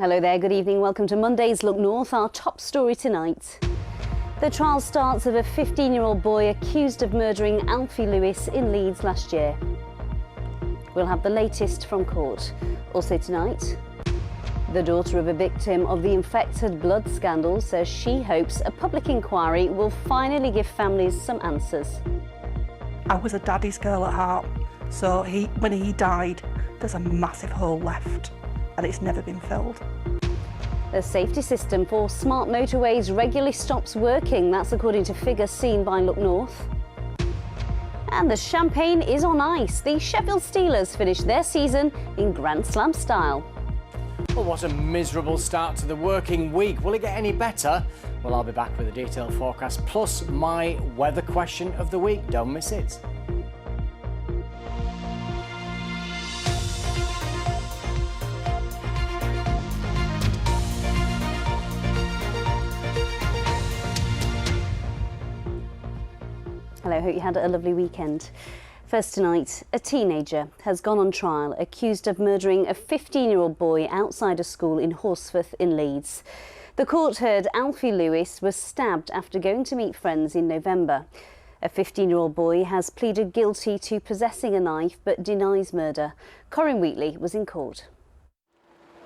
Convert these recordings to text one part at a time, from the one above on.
Hello there, good evening. Welcome to Monday's Look North. Our top story tonight. The trial starts of a 15-year-old boy accused of murdering Alfie Lewis in Leeds last year. We'll have the latest from court. Also tonight, the daughter of a victim of the infected blood scandal says she hopes a public inquiry will finally give families some answers. I was a daddy's girl at heart, so when he died, there's a massive hole left and it's never been filled. The safety system for smart motorways regularly stops working. That's according to figures seen by Look North. And the champagne is on ice. The Sheffield Steelers finished their season in Grand Slam style. Well, what a miserable start to the working week. Will it get any better? Well, I'll be back with a detailed forecast, plus my weather question of the week. Don't miss it. Hello, hope you had a lovely weekend. First tonight, a teenager has gone on trial accused of murdering a 15-year-old boy outside a school in Horsforth in Leeds. The court heard Alfie Lewis was stabbed after going to meet friends in November. A 15-year-old boy has pleaded guilty to possessing a knife but denies murder. Corinne Wheatley was in court.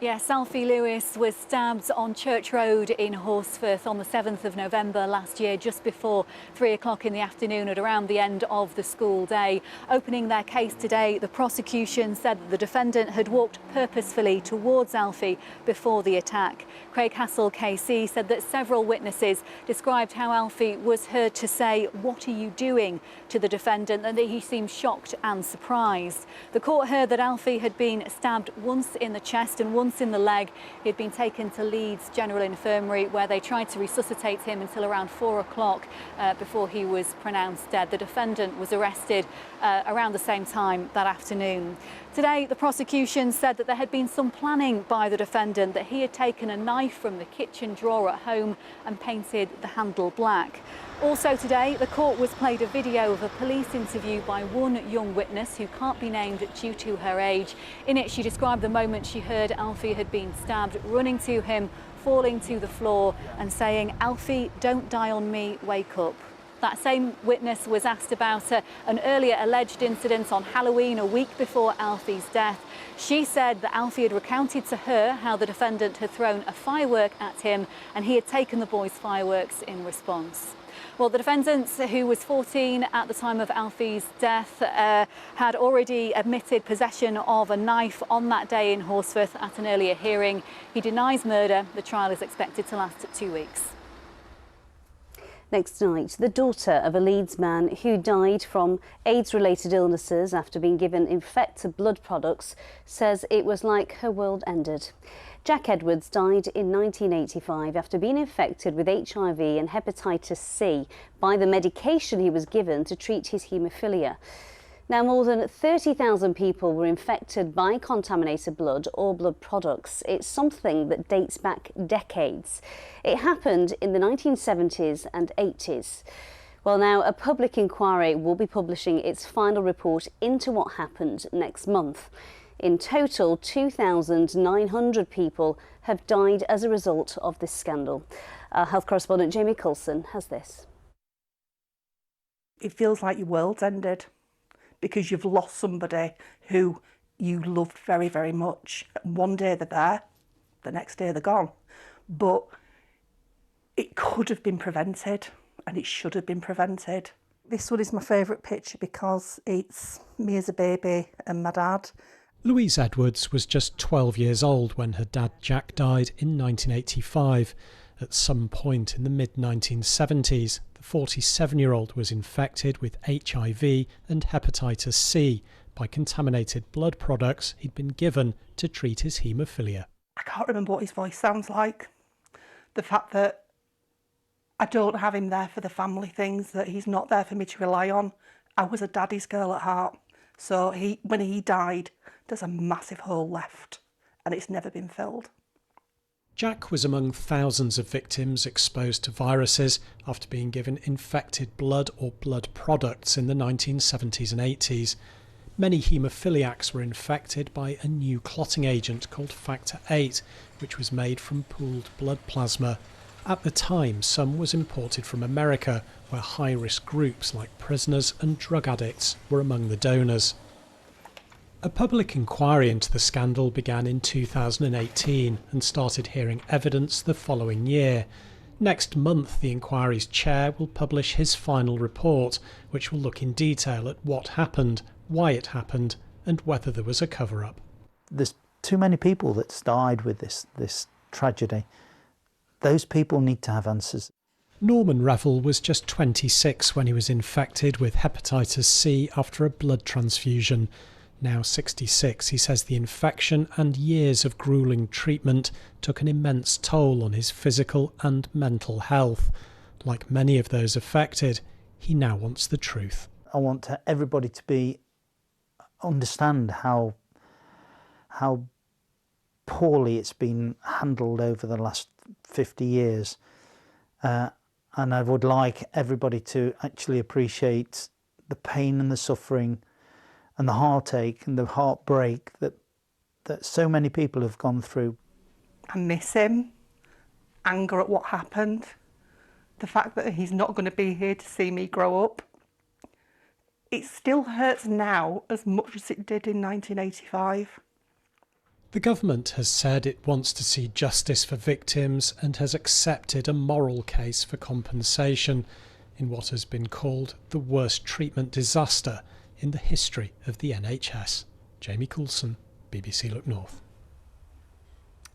Yes, Alfie Lewis was stabbed on Church Road in Horsforth on the 7th of November last year, just before 3 o'clock in the afternoon at around the end of the school day. Opening their case today, the prosecution said that the defendant had walked purposefully towards Alfie before the attack. Craig Hassel KC said that several witnesses described how Alfie was heard to say, "What are you doing?" to the defendant, and that he seemed shocked and surprised. The court heard that Alfie had been stabbed once in the chest and once in the leg. He had been taken to Leeds General Infirmary, where they tried to resuscitate him until around 4 o'clock before he was pronounced dead. The defendant was arrested around the same time that afternoon. Today, the prosecution said that there had been some planning by the defendant, that he had taken a knife from the kitchen drawer at home and painted the handle black. Also today, the court was played a video of a police interview by one young witness who can't be named due to her age. In it, she described the moment she heard Alfie had been stabbed, running to him, falling to the floor and saying, "Alfie, don't die on me, wake up." That same witness was asked about an earlier alleged incident on Halloween, a week before Alfie's death. She said that Alfie had recounted to her how the defendant had thrown a firework at him and he had taken the boy's fireworks in response. Well, the defendant, who was 14 at the time of Alfie's death, had already admitted possession of a knife on that day in Horsforth at an earlier hearing. He denies murder. The trial is expected to last 2 weeks. Next night, the daughter of a Leeds man who died from AIDS-related illnesses after being given infected blood products says it was like her world ended. Jack Edwards died in 1985 after being infected with HIV and hepatitis C by the medication he was given to treat his haemophilia. Now, more than 30,000 people were infected by contaminated blood or blood products. It's something that dates back decades. It happened in the 1970s and 80s. Well, now a public inquiry will be publishing its final report into what happened next month. In total, 2,900 people have died as a result of this scandal. Our health correspondent Jamie Coulson has this. It feels like your world's ended, because you've lost somebody who you loved very, very much. One day they're there, the next day they're gone. But it could have been prevented, and it should have been prevented. This one is my favourite picture because it's me as a baby and my dad. Louise Edwards was just 12 years old when her dad Jack died in 1985. At some point in the mid-1970s, the 47-year-old was infected with HIV and hepatitis C by contaminated blood products he'd been given to treat his haemophilia. I can't remember what his voice sounds like. The fact that I don't have him there for the family things, that he's not there for me to rely on. I was a daddy's girl at heart, so when he died, there's a massive hole left and it's never been filled. Jack was among thousands of victims exposed to viruses after being given infected blood or blood products in the 1970s and 80s. Many haemophiliacs were infected by a new clotting agent called factor VIII, which was made from pooled blood plasma. At the time, some was imported from America, where high-risk groups like prisoners and drug addicts were among the donors. A public inquiry into the scandal began in 2018 and started hearing evidence the following year. Next month, the inquiry's chair will publish his final report, which will look in detail at what happened, why it happened, and whether there was a cover-up. There's too many people that's died with this tragedy. Those people need to have answers. Norman Revel was just 26 when he was infected with hepatitis C after a blood transfusion. Now 66, he says the infection and years of gruelling treatment took an immense toll on his physical and mental health. Like many of those affected, he now wants the truth. I want everybody to understand how poorly it's been handled over the last 50 years. And I would like everybody to actually appreciate the pain and the suffering and the heartache and the heartbreak that so many people have gone through. I miss him, anger at what happened, the fact that he's not going to be here to see me grow up. It still hurts now as much as it did in 1985. The government has said it wants to see justice for victims and has accepted a moral case for compensation in what has been called the worst treatment disaster in the history of the NHS. Jamie Coulson, BBC Look North.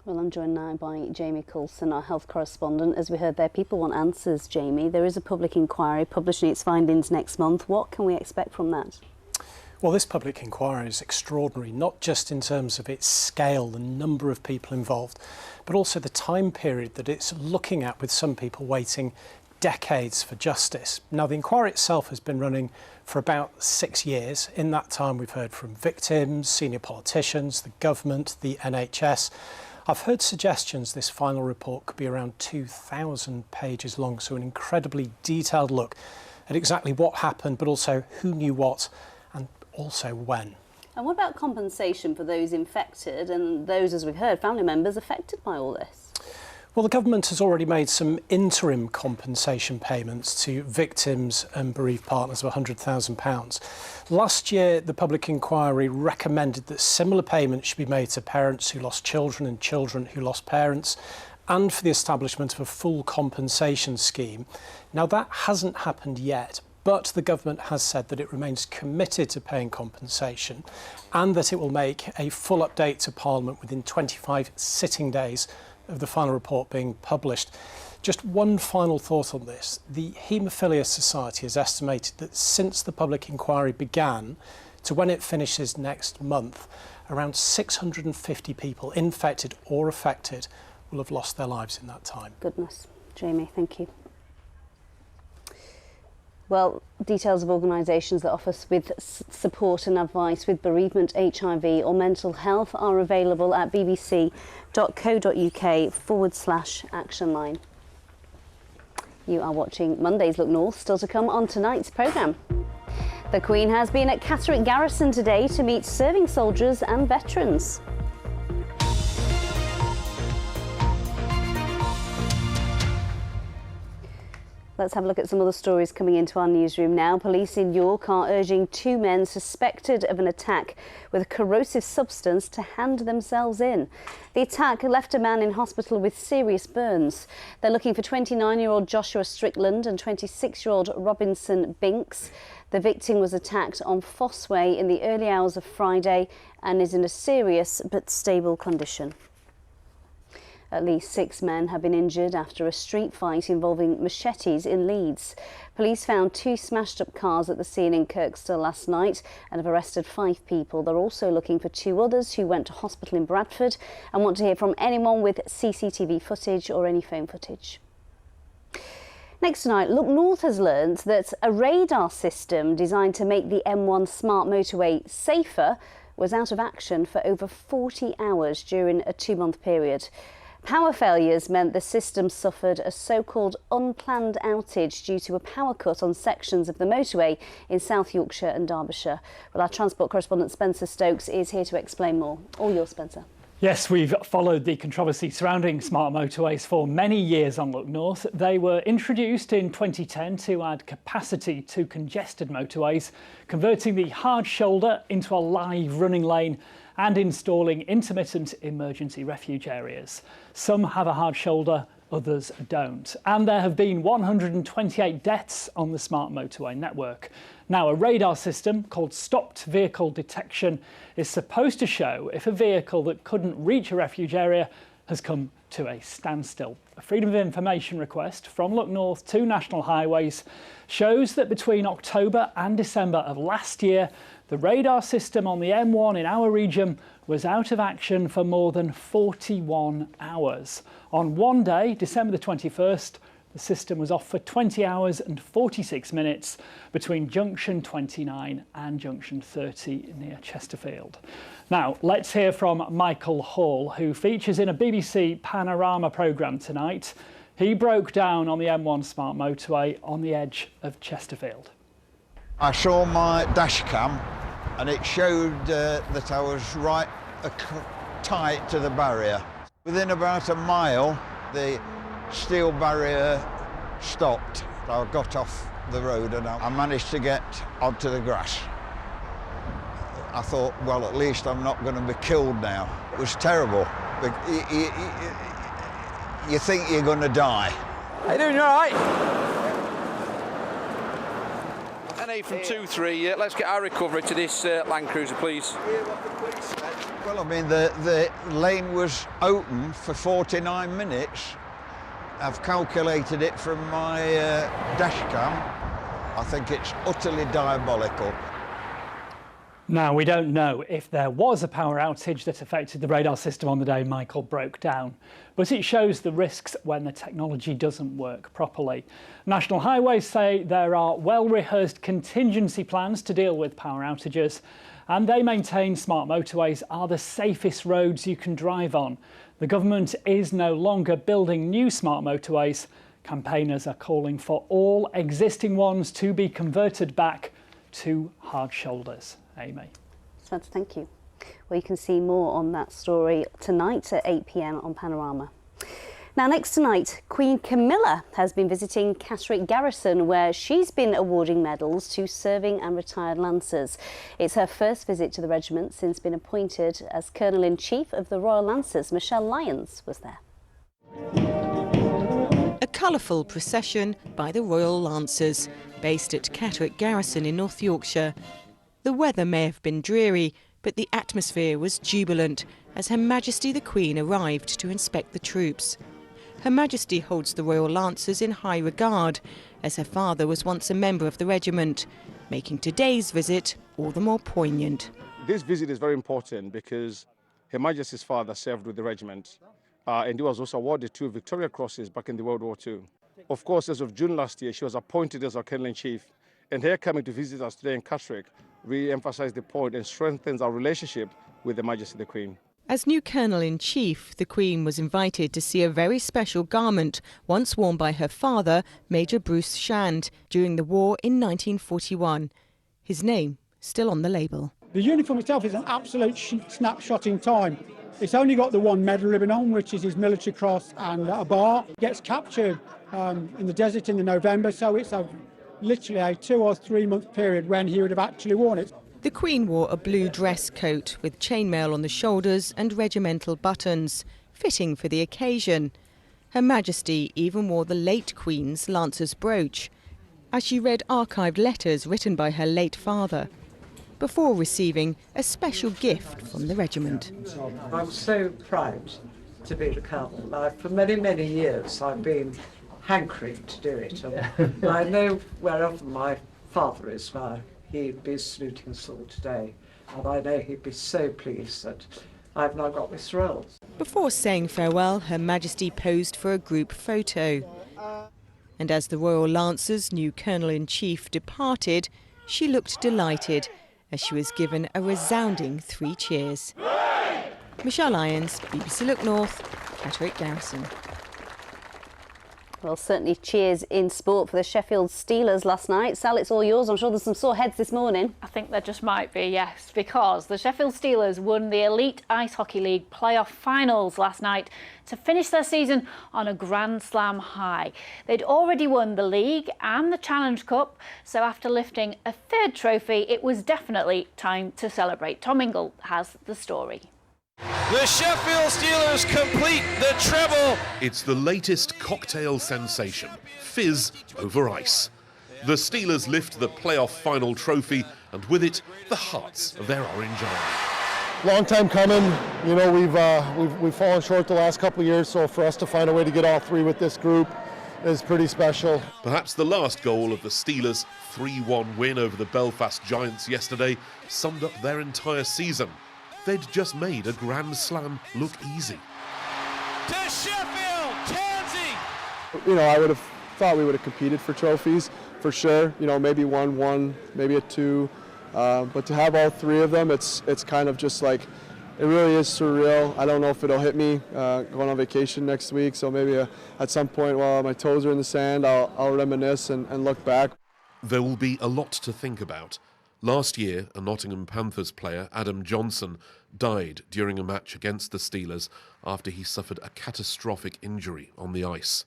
Well, I'm joined now by Jamie Coulson, our health correspondent. As we heard there, people want answers, Jamie. There is a public inquiry publishing its findings next month. What can we expect from that? Well, this public inquiry is extraordinary, not just in terms of its scale, the number of people involved, but also the time period that it's looking at, with some people waiting decades for justice. Now, the inquiry itself has been running for about 6 years. In that time, we've heard from victims, senior politicians, the government, the NHS. I've heard suggestions this final report could be around 2,000 pages long, so an incredibly detailed look at exactly what happened, but also who knew what and also when. And what about compensation for those infected and those, as we've heard, family members affected by all this? Well, the government has already made some interim compensation payments to victims and bereaved partners of £100,000. Last year, the public inquiry recommended that similar payments should be made to parents who lost children and children who lost parents, and for the establishment of a full compensation scheme. Now, that hasn't happened yet, but the government has said that it remains committed to paying compensation and that it will make a full update to Parliament within 25 sitting days of the final report being published. Just one final thought on this. The Haemophilia Society has estimated that since the public inquiry began to when it finishes next month, around 650 people infected or affected will have lost their lives in that time. Goodness. Jamie, thank you. Well, details of organisations that offer with support and advice with bereavement, HIV or mental health are available at bbc.co.uk/action line. You are watching Monday's Look North, still to come on tonight's programme. The Queen has been at Catterick Garrison today to meet serving soldiers and veterans. Let's have a look at some other stories coming into our newsroom now. Police in York are urging 2 men suspected of an attack with a corrosive substance to hand themselves in. The attack left a man in hospital with serious burns. They're looking for 29-year-old Joshua Strickland and 26-year-old Robinson Binks. The victim was attacked on Fossway in the early hours of Friday and is in a serious but stable condition. At least 6 men have been injured after a street fight involving machetes in Leeds. Police found 2 smashed-up cars at the scene in Kirkstall last night and have arrested 5 people. They're also looking for 2 others who went to hospital in Bradford and want to hear from anyone with CCTV footage or any phone footage. Next tonight, Look North has learned that a radar system designed to make the M1 smart motorway safer was out of action for over 40 hours during a 2-month period. Power failures meant the system suffered a so-called unplanned outage due to a power cut on sections of the motorway in South Yorkshire and Derbyshire. Well, our transport correspondent Spencer Stokes is here to explain more. All yours, Spencer. Yes, we've followed the controversy surrounding smart motorways for many years on Look North. They were introduced in 2010 to add capacity to congested motorways, converting the hard shoulder into a live running lane and installing intermittent emergency refuge areas. Some have a hard shoulder, others don't. And there have been 128 deaths on the smart motorway network. Now, a radar system called Stopped Vehicle Detection is supposed to show if a vehicle that couldn't reach a refuge area has come to a standstill. A Freedom of Information request from Look North to National Highways shows that between October and December of last year, the radar system on the M1 in our region was out of action for more than 41 hours. On one day, December the 21st, the system was off for 20 hours and 46 minutes between junction 29 and junction 30 near Chesterfield. Now, let's hear from Michael Hall, who features in a BBC Panorama programme tonight. He broke down on the M1 smart motorway on the edge of Chesterfield. I saw my dash cam and it showed that I was right tight to the barrier. Within about a mile, the steel barrier stopped. I got off the road and I managed to get onto the grass. I thought, well, at least I'm not going to be killed now. It was terrible. You think you're going to die. How you doing, you all right? NA from 2-3, let's get our recovery to this Land Cruiser, please. Well, I mean, the lane was open for 49 minutes. I've calculated it from my dash cam. I think it's utterly diabolical. Now, we don't know if there was a power outage that affected the radar system on the day Michael broke down, but it shows the risks when the technology doesn't work properly. National Highways say there are well-rehearsed contingency plans to deal with power outages, and they maintain smart motorways are the safest roads you can drive on. The government is no longer building new smart motorways. Campaigners are calling for all existing ones to be converted back to hard shoulders. Amy. Thank you. Well, you can see more on that story tonight at 8 p.m. on Panorama. Now, next tonight, Queen Camila has been visiting Catterick Garrison, where she's been awarding medals to serving and retired Lancers. It's her first visit to the regiment since being appointed as Colonel-in-Chief of the Royal Lancers. Michelle Lyons was there. A colourful procession by the Royal Lancers, based at Catterick Garrison in North Yorkshire. The weather may have been dreary, but the atmosphere was jubilant as Her Majesty the Queen arrived to inspect the troops. Her Majesty holds the Royal Lancers in high regard, as her father was once a member of the regiment, making today's visit all the more poignant. This visit is very important because Her Majesty's father served with the regiment, and he was also awarded 2 Victoria Crosses back in the World War II. Of course, as of June last year, she was appointed as our Colonel-in-Chief, and her coming to visit us today in Catterick re-emphasised the point and strengthens our relationship with Her Majesty the Queen. As new Colonel-in-Chief, the Queen was invited to see a very special garment once worn by her father, Major Bruce Shand, during the war in 1941. His name still on the label. The uniform itself is an absolute snapshot in time. It's only got the one medal ribbon on, which is his military cross and a bar. It gets captured in the desert in the November, so it's literally a 2 or 3 month period when he would have actually worn it. The Queen wore a blue dress coat with chainmail on the shoulders and regimental buttons, fitting for the occasion. Her Majesty even wore the late Queen's Lancer's brooch, as she read archived letters written by her late father, before receiving a special gift from the regiment. I'm so proud to be the Colonel. For many, many years I've been hankering to do it. And I know wherever my father is now, he'd be saluting us all today. And I know he'd be so pleased that I've now got this role. Before saying farewell, Her Majesty posed for a group photo. And as the Royal Lancers' new Colonel-in-Chief departed, she looked delighted as she was given a resounding 3 cheers. Michelle Lyons, BBC Look North, Catterick Garrison. Well, certainly cheers in sport for the Sheffield Steelers last night. Sal, it's all yours. I'm sure there's some sore heads this morning. I think there just might be, yes, because the Sheffield Steelers won the Elite Ice Hockey League playoff finals last night to finish their season on a Grand Slam high. They'd already won the league and the Challenge Cup, so after lifting a third trophy, it was definitely time to celebrate. Tom Ingle has the story. The Sheffield Steelers complete the treble. It's the latest cocktail sensation, fizz over ice. The Steelers lift the playoff final trophy and with it, the hearts of their orange army. Long time coming. You know, we've fallen short the last couple of years, so for us to find a way to get all three with this group is pretty special. Perhaps the last goal of the Steelers' 3-1 win over the Belfast Giants yesterday summed up their entire season. They'd just made a Grand Slam look easy. To Sheffield, Tansey! You know, I would have thought we would have competed for trophies, for sure. You know, maybe one, maybe a two. But to have all three of them, it's kind of just like, it really is surreal. I don't know if it'll hit me going on vacation next week, so maybe at some point while my toes are in the sand, I'll reminisce and look back. There will be a lot to think about. Last year, a Nottingham Panthers player, Adam Johnson, died during a match against the Steelers after he suffered a catastrophic injury on the ice.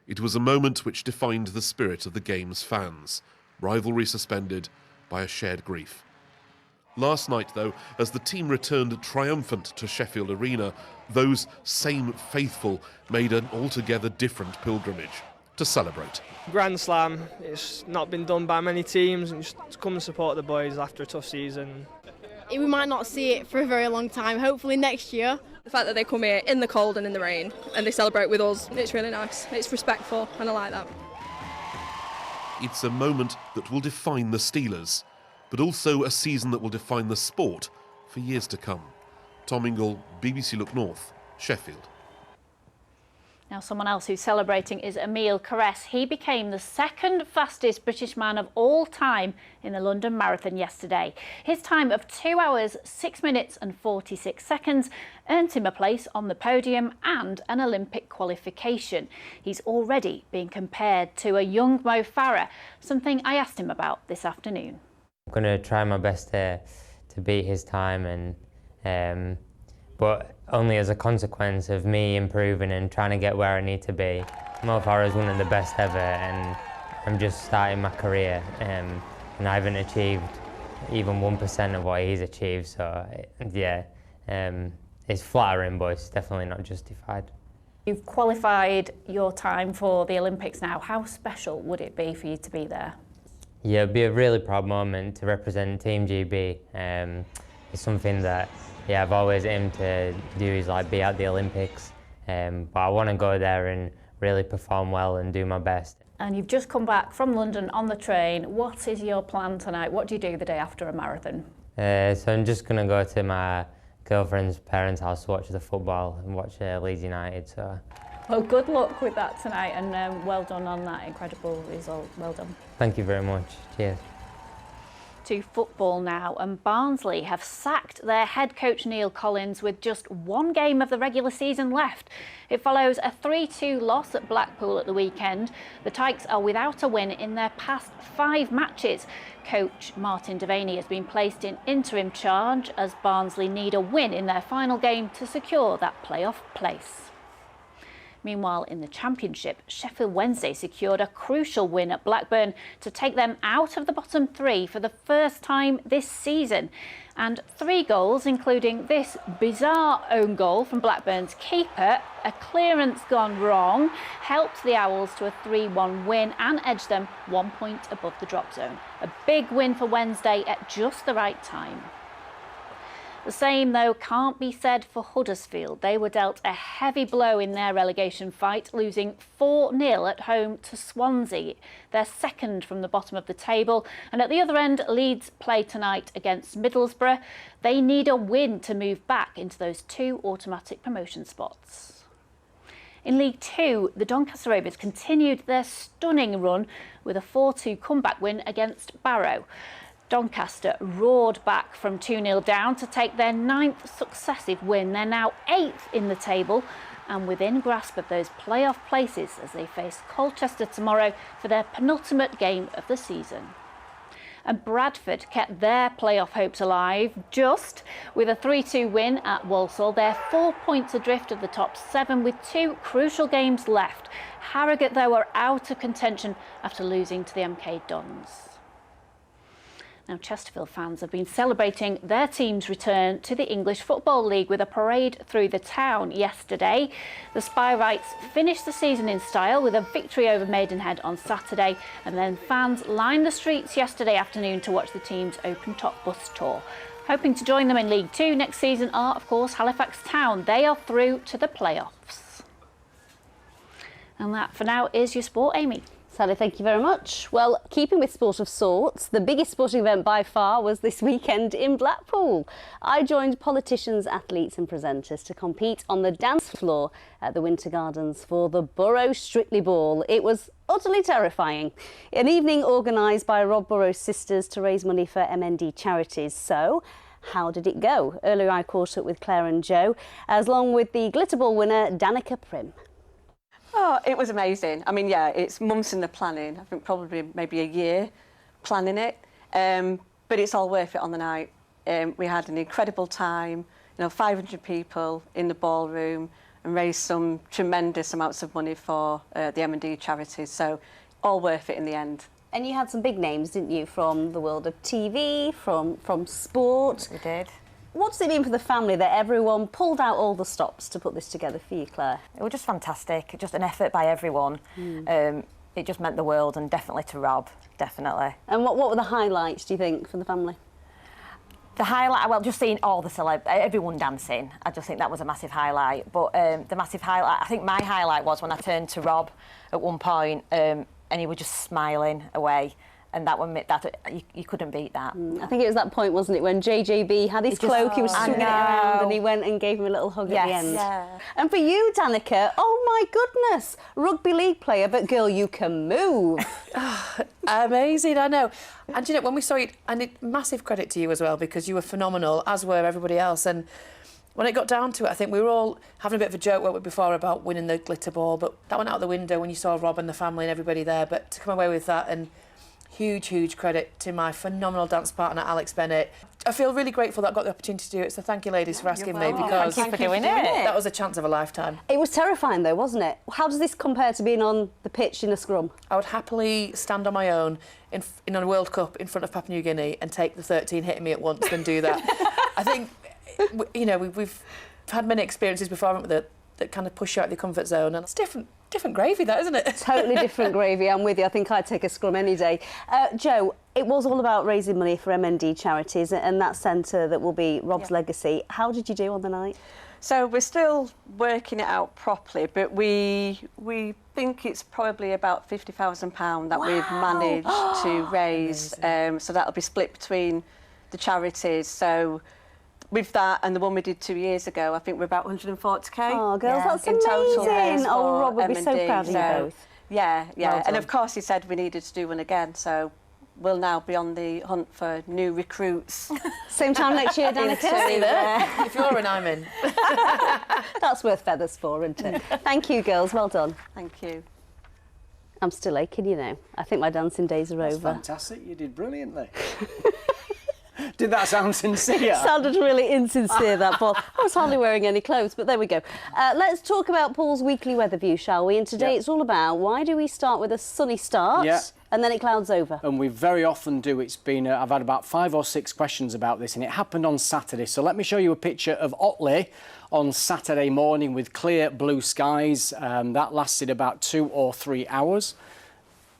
It was a moment which defined the spirit of the game's fans, rivalry suspended by a shared grief. Last night, though, as the team returned triumphant to Sheffield Arena, those same faithful made an altogether different pilgrimage to celebrate. Grand Slam, it's not been done by many teams, and just to come and support the boys after a tough season. We might not see it for a very long time, hopefully next year. The fact that they come here in the cold and in the rain and they celebrate with us, it's really nice. It's respectful and I like that. It's a moment that will define the Steelers, but also a season that will define the sport for years to come. Tom Ingle, BBC Look North, Sheffield. Now, someone else who's celebrating is Emile Caresse. He became the second fastest British man of all time in the London Marathon yesterday. His time of 2 hours, 6 minutes and 46 seconds earned him a place on the podium and an Olympic qualification. He's already being compared to a young Mo Farah, something I asked him about this afternoon. I'm going to try my best to beat his time, but only as a consequence of me improving and trying to get where I need to be. Mo Farah is one of the best ever, and I'm just starting my career, and I haven't achieved even 1% of what he's achieved, so yeah, it's flattering, but it's definitely not justified. You've qualified your time for the Olympics now. How special would it be for you to be there? Yeah, it'd be a really proud moment to represent Team GB. It's something that I've always aimed to do, is like be at the Olympics, but I want to go there and really perform well and do my best. And you've just come back from London on the train. What is your plan tonight? What do you do the day after a marathon? So I'm just going to go to my girlfriend's parents' house to watch the football and watch Leeds United. So. Well, good luck with that tonight, and well done on that incredible result. Well done. Thank you very much. Cheers. To football now, and Barnsley have sacked their head coach Neil Collins with just one game of the regular season left. It follows a 3-2 loss at Blackpool at the weekend. The Tykes are without a win in their past 5 matches. Coach Martin Devaney has been placed in interim charge as Barnsley need a win in their final game to secure that playoff place. Meanwhile, in the Championship, Sheffield Wednesday secured a crucial win at Blackburn to take them out of the bottom 3 for the first time this season. And 3 goals, including this bizarre own goal from Blackburn's keeper, a clearance gone wrong, helped the Owls to a 3-1 win and edged them 1 point above the drop zone. A big win for Wednesday at just the right time. The same, though, can't be said for Huddersfield. They were dealt a heavy blow in their relegation fight, losing 4-0 at home to Swansea. They're second from the bottom of the table. And at the other end, Leeds play tonight against Middlesbrough. They need a win to move back into those 2 automatic promotion spots. In League 2, the Doncaster Rovers continued their stunning run with a 4-2 comeback win against Barrow. Doncaster roared back from 2-0 down to take their 9th successive win. They're now 8th in the table and within grasp of those playoff places as they face Colchester tomorrow for their penultimate game of the season. And Bradford kept their playoff hopes alive just with a 3-2 win at Walsall. They're 4 points adrift of the top 7 with 2 crucial games left. Harrogate, though, are out of contention after losing to the MK Dons. Now, Chesterfield fans have been celebrating their team's return to the English Football League with a parade through the town yesterday. The Spyrites finished the season in style with a victory over Maidenhead on Saturday, and then fans lined the streets yesterday afternoon to watch the team's open-top bus tour. Hoping to join them in League Two next season are, of course, Halifax Town. They are through to the playoffs. And that, for now, is your sport, Amy. Sally, thank you very much. Well, keeping with sport of sorts, the biggest sporting event by far was this weekend in Blackpool. I joined politicians, athletes and presenters to compete on the dance floor at the Winter Gardens for the Borough Strictly Ball. It was utterly terrifying. An evening organised by Rob Burrows' sisters to raise money for MND charities. So, how did it go? Earlier I caught up with Claire and Joe, along with the glitter ball winner, Danica Prim. Oh, it was amazing. I mean, yeah, it's months in the planning. I think probably maybe a year planning it. But it's all worth it on the night. We had an incredible time, 500 people in the ballroom and raised some tremendous amounts of money for the M&D charities. So all worth it in the end. And you had some big names, didn't you, from the world of TV, from sport. We did. What does it mean for the family that everyone pulled out all the stops to put this together for you, Claire? It was just fantastic, just an effort by everyone. It just meant the world, and definitely to Rob, definitely. And what were the highlights, do you think, for the family? The highlight, well, just seeing all the everyone dancing, I just think that was a massive highlight. But the massive highlight, I think my highlight was when I turned to Rob at one point and he was just smiling away. And that you couldn't beat that. I think it was that point, wasn't it, when JJB had his cloak, he was swinging it around, and he went and gave him a little hug at the end. Yeah. And for you, Danica, oh my goodness, rugby league player, but girl, you can move. Amazing, I know. And you know, when we saw it, and massive credit to you as well, because you were phenomenal, as were everybody else. And when it got down to it, I think we were all having a bit of a joke, weren't we, before about winning the glitter ball, but that went out the window when you saw Rob and the family and everybody there. But to come away with that, and huge credit to my phenomenal dance partner, Alex Bennett. I feel really grateful that I got the opportunity to do it, so thank you, ladies, for asking me, because thank you for doing it. That was a chance of a lifetime. It was terrifying, though, wasn't it? How does this compare to being on the pitch in a scrum? I would happily stand on my own in a World Cup in front of Papua New Guinea and take the 13 hitting me at once than do that. I think, we've had many experiences before, haven't we, that kind of push you out of your comfort zone, and it's different gravy, that, isn't it? Totally different gravy. I'm with you. I think I'd take a scrum any day. Joe, it was all about raising money for MND charities, and that centre that will be Rob's legacy. How did you do on the night? So we're still working it out properly, but we think it's probably about £50,000 that we've managed to raise. So that'll be split between the charities. So with that and the one we did 2 years ago, I think we're about 140k. Oh, girls, that's in amazing. Total Oh, Rob would be so proud of you both. Yeah. Well And of course he said we needed to do one again, so we'll now be on the hunt for new recruits. Same time next year, Danica. If you're in, I'm in. That's worth feathers for, isn't it? Thank you, girls. Well done. Thank you. I'm still aching, I think my dancing days are over. Fantastic. You did brilliantly. Did that sound sincere? Sounded really insincere, that, Paul. I was hardly wearing any clothes, but there we go. Let's talk about Paul's weekly weather view, shall we? And today it's all about why do we start with a sunny start and then it clouds over? And we very often do. It's been, I've had about 5 or 6 questions about this, and it happened on Saturday. So let me show you a picture of Otley on Saturday morning with clear blue skies. That lasted about 2 or 3 hours.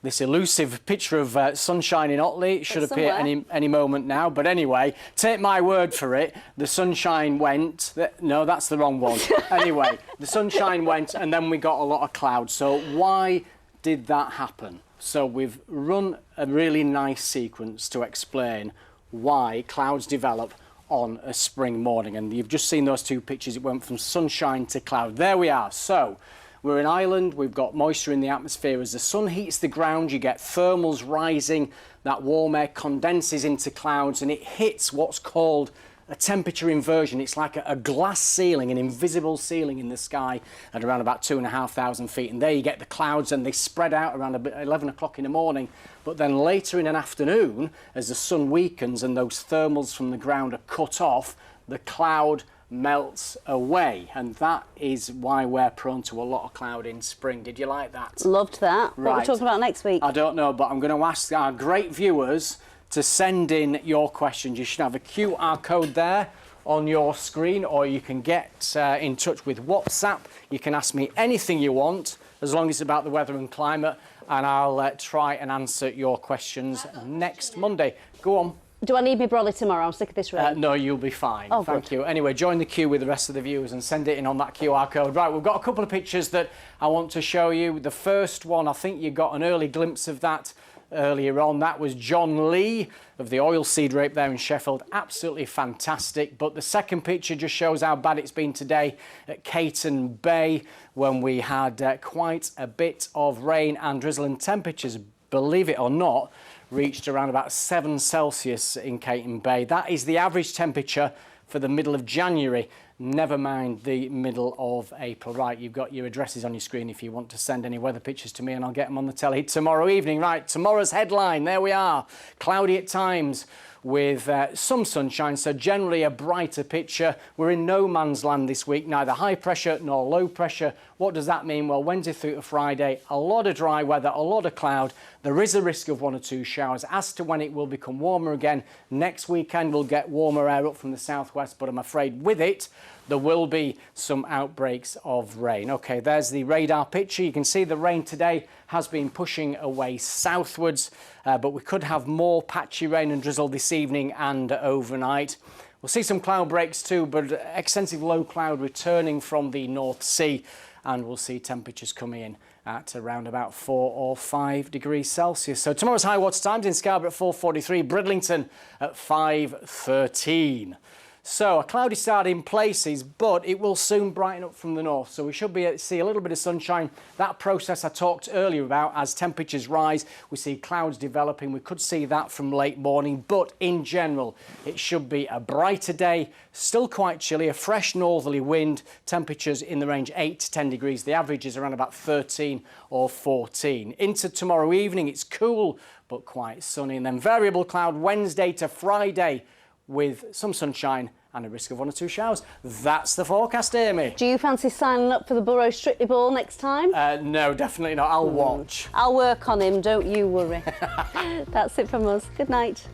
This elusive picture of sunshine in Otley should appear any moment now. But anyway, take my word for it, the sunshine went. No, that's the wrong one. Anyway, the sunshine went and then we got a lot of clouds. So why did that happen? So we've run a really nice sequence to explain why clouds develop on a spring morning. And you've just seen those 2 pictures. It went from sunshine to cloud. There we are. So we're in Ireland, we've got moisture in the atmosphere. As the sun heats the ground, you get thermals rising, that warm air condenses into clouds and it hits what's called a temperature inversion. It's like a glass ceiling, an invisible ceiling in the sky at around about 2,500 feet. And there you get the clouds, and they spread out around 11 o'clock in the morning. But then later in an afternoon, as the sun weakens and those thermals from the ground are cut off, the cloud melts away, and that is why we're prone to a lot of cloud in spring. Did you like that? Loved that. Right. What are we talking about next week? I don't know, but I'm going to ask our great viewers to send in your questions. You should have a QR code there on your screen, or you can get in touch with WhatsApp. You can ask me anything you want, as long as it's about the weather and climate, and I'll try and answer your questions next Monday. Go on. Do I need my brolly tomorrow? I'm sick of this rain. No, you'll be fine. Oh, Thank good. you. Anyway, join the queue with the rest of the viewers and send it in on that QR code. Right, we've got a couple of pictures that I want to show you. The first one, I think you got an early glimpse of that earlier on. That was John Lee of the oilseed rape there in Sheffield. Absolutely fantastic. But the second picture just shows how bad it's been today at Caton Bay, when we had quite a bit of rain and drizzle, and temperatures, believe it or not, reached around about 7 Celsius in Caton Bay. That is the average temperature for the middle of January, never mind the middle of April. Right, you've got your addresses on your screen if you want to send any weather pictures to me, and I'll get them on the telly tomorrow evening. Right, tomorrow's headline, there we are. Cloudy at times with some sunshine, so generally a brighter picture. We're in no man's land this week, neither high pressure nor low pressure. What does that mean? Well, Wednesday through to Friday, a lot of dry weather, a lot of cloud. There is a risk of 1 or 2 showers. As to when it will become warmer again, next weekend we'll get warmer air up from the southwest, but I'm afraid with it, there will be some outbreaks of rain. OK, there's the radar picture. You can see the rain today has been pushing away southwards, but we could have more patchy rain and drizzle this evening and overnight. We'll see some cloud breaks too, but extensive low cloud returning from the North Sea, and we'll see temperatures coming in at around about 4 or 5 degrees Celsius. So tomorrow's high water times in Scarborough at 4:43, Bridlington at 5:13. So a cloudy start in places, but it will soon brighten up from the north. So we should be able to see a little bit of sunshine. That process I talked earlier about, as temperatures rise, we see clouds developing. We could see that from late morning, but in general, it should be a brighter day, still quite chilly, a fresh northerly wind, temperatures in the range 8 to 10 degrees. The average is around about 13 or 14. Into tomorrow evening, it's cool, but quite sunny. And then variable cloud Wednesday to Friday, with some sunshine and a risk of 1 or 2 showers. That's the forecast, Amy. Do you fancy signing up for the Borough Strictly Ball next time? No, definitely not. I'll watch. I'll work on him, don't you worry. That's it from us. Good night.